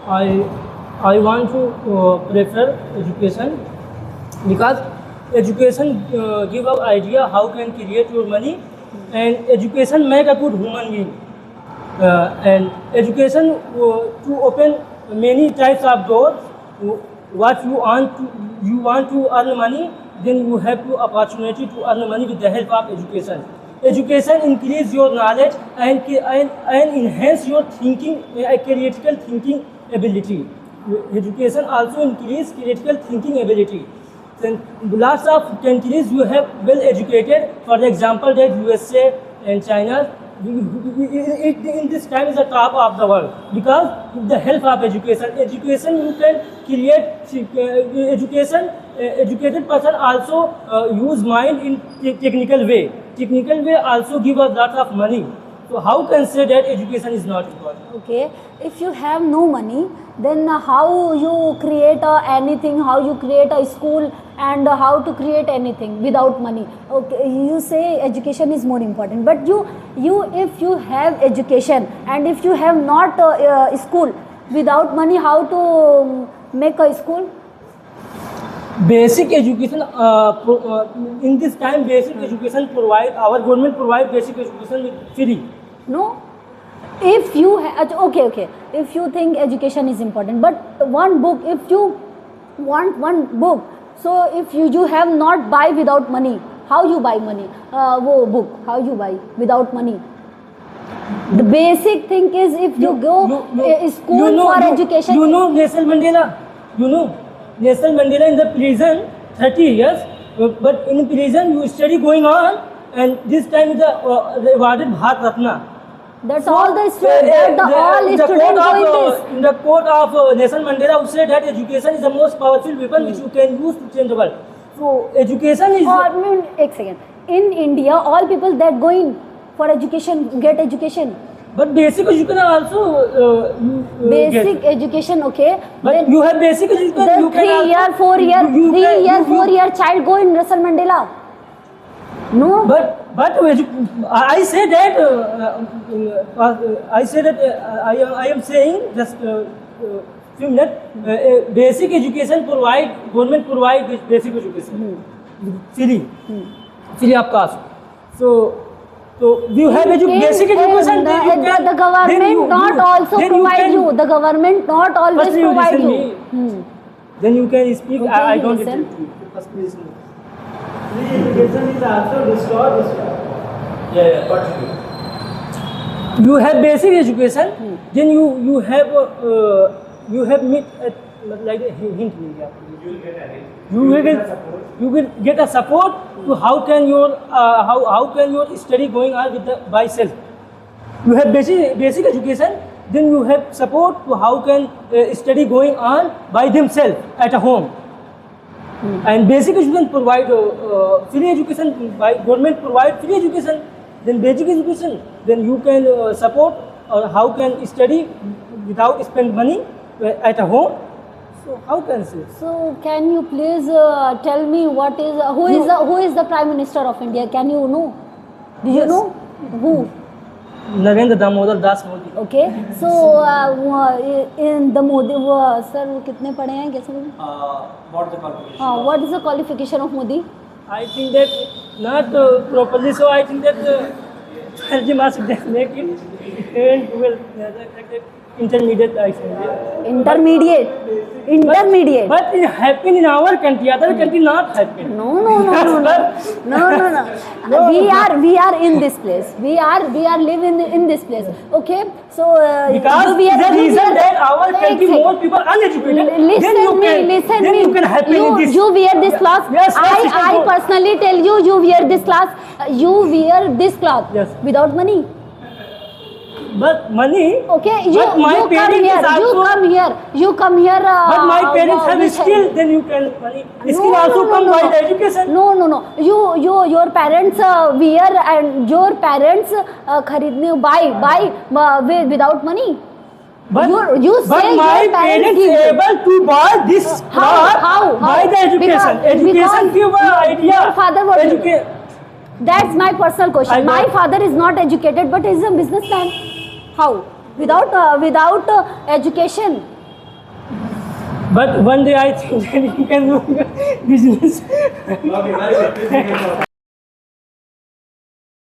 I I want to prefer education because education give us idea how can create your money, and education make a good human being. And education to open many types of doors. What you want to earn money, then you have to opportunity to earn money with the help of education. Education increase your knowledge and enhance your thinking, critical thinking ability. Education also increase critical thinking ability. Then lots of countries you have well educated. For example, that USA and China, in this time is the top of the world because with the help of education. Education you can create education. Educated person also use mind in technical way. Technical way also give us lot of money. So how can say that education is not important? Okay, if you have no money, then how you create anything, how you create a school, and how to create anything without money? Okay, you say education is more important, but you if you have education and if you have not school, without money, how to make a school? Basic education in this time, basic education provide, our government provide basic education with free. No, if you okay, if you think education is important, but one book, if you want one book, so if you have not buy without money, how you buy money? Wo book, how you buy without money? The basic thing is if you go school for education. You know Nelson Mandela. You know Nelson Mandela in the prison 30 years, but in prison you study going on, and this time the awarded Bharat Ratna. That's all the students. All students doing this. In the quote of Nelson Mandela, who said that education is the most powerful weapon which you can use to change the world. So education is. I mean, एक second. In India, all people that going for education get education. But basic education also. Basic education, okay. But then you have basic education. The you can 3 year, 4 year, 3 year, 4 year child go in Nelson Mandela. No. But I say that I am saying just few minutes. Basic education government provide basic education free of cost. So you have basic education. The government not also provide you. The government not always provide you. Then you can speak. Okay, I don't listen. listen. Education is also destroyed. Yeah, continue. You have basic education, then you have meet like a hint. You will get a support to how can your study going on with by self. You have basic education, then you have support to how can study going on by themselves at home. And basic education provide free education, by government provide free education. Then basic education, then you can support how can study without spend money at home. So how can say? So can you please tell me what is who is the Prime Minister of India? Can you know? Do you know who? Narendra Damodar Das Modi. Okay. So in the Modi sir वो कितने पढ़े हैं कैसे? What the qualification? What is the qualification of Modi? I think that not properly. So I think that 12 marks make it and will intermediate. I think. Intermediate. But it happen in our country. Other country not happen. No. We are in this place. We are living in this place. Okay. So because the reason that our country more people uneducated. Listen me. You can happen in this. You wear this cloth. Yes, I personally tell you wear this cloth. You wear this cloth. Yes. Without money. But money. Okay, you but my come parents here. Also, You come here. But my parents have skill. Then you can money. Skill also come by the education. No. Your parents wear and your parents खरीदने buy without money. But you say but my parents able to buy this how by the education. Education give an idea. Your father was That's my personal question. My father is not educated, but he is a businessman. How? Without education. But one day I think that you can do business. Okay, very good.